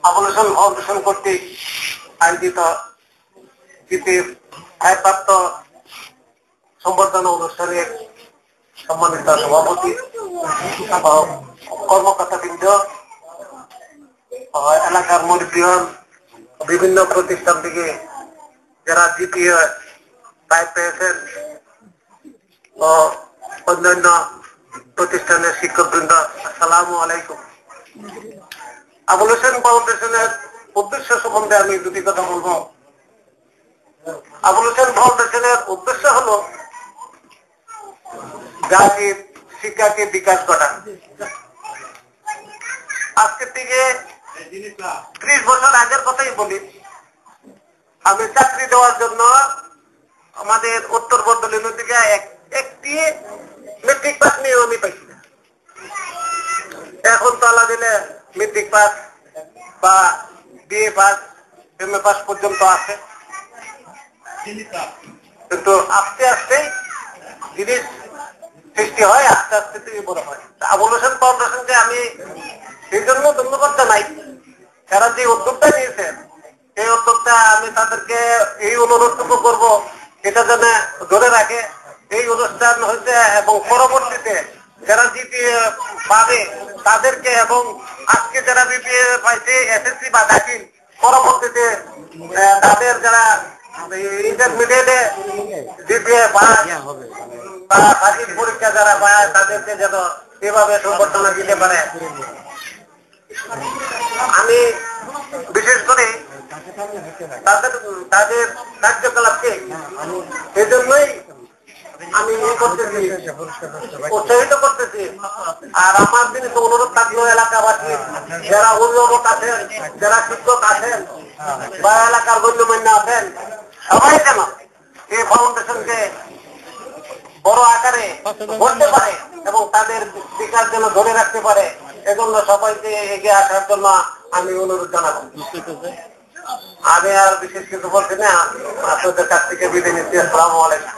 অবলুশন foundation কর্তৃক আয়োজিত জিপির ভারপ্রাপ্ত সংবর্ধনা অনুষ্ঠানের সম্মানিত সভাপতি, কর্মকর্তাবৃন্দ, এলাকার মুরব্বিগণ, বিভিন্ন প্রতিষ্ঠান থেকে যারা জিপি প্রাইজ পেয়েছেন ও অন্যান্য প্রতিষ্ঠানের শিক্ষকবৃন্দ, আসসালামু আলাইকুম। অবলুশন ফাউন্ডেশনের উদ্দেশ্য সম্বন্ধে আমি দুটি কথা বলবো। অবলুশন ফাউন্ডেশনের উদ্দেশ্য হলো জাতির শিক্ষাকে বিকাশ ঘটানো। আজকে থেকে 30 বছর আগের কথাই বলি, আমি চাকরি দেওয়ার জন্য আমাদের উত্তর বর্ধমান থেকে একটি মেট্রিক পাস নিয়েও আমি পাইছি না। এখন তো আল্লাহ দিলে মেট্রিক পাস বা বিএ পাস, এমএ পাস পর্যন্ত আছে, কিন্তু আস্তে আস্তে জিনিস সৃষ্টি হয়, আস্তে আস্তে থেকে বড় হয়। অবলুশন ফাউন্ডেশনকে আমি সেই জন্য ধন্যবাদ জানাই, তারা যে উদ্যোগটা নিয়েছেন এই উদ্যোগটা আমি তাদেরকে এই অনুরোধটুকু করবো, এটা যেন ধরে রাখে। এই অনুষ্ঠান হয়েছে এবং পরবর্তীতে যারা জিপিএ পাবে তাদেরকে, এবং আজকে যারা জিপিএ পাইছে এসএসসি বা দাখিল, পরবর্তীতে তাদের যারা ইন্টারমিডিয়েটে জিপিএ পায় বা দাখিল পরীক্ষা যারা পায় তাদেরকে যেন এভাবে সংবর্ধনা দিতে পারে। আমি বিশেষ করে তাদের কার্যকলাপকে সেজন্যই আমি উৎসাহিত করতেছি। আর আমার জিনিস অনুরোধ থাকলো এলাকাবাসী, যারা অভিভাবক আছেন, যারা শিক্ষক আছেন বা এলাকার গণ্যমান্য আছেন, সবাই যেন এই ফাউন্ডেশনকে বড় আকারে করতে পারে এবং তাদের বিকাশ যেন ধরে রাখতে পারে, এজন্য সবাইকে এগিয়ে আসার জন্য আমি অনুরোধ জানাবো। আমি আর বিশেষ কিছু বলছি না, আপনাদের কাছ থেকে বিদায় নিচ্ছি। আসসালামু আলাইকুম।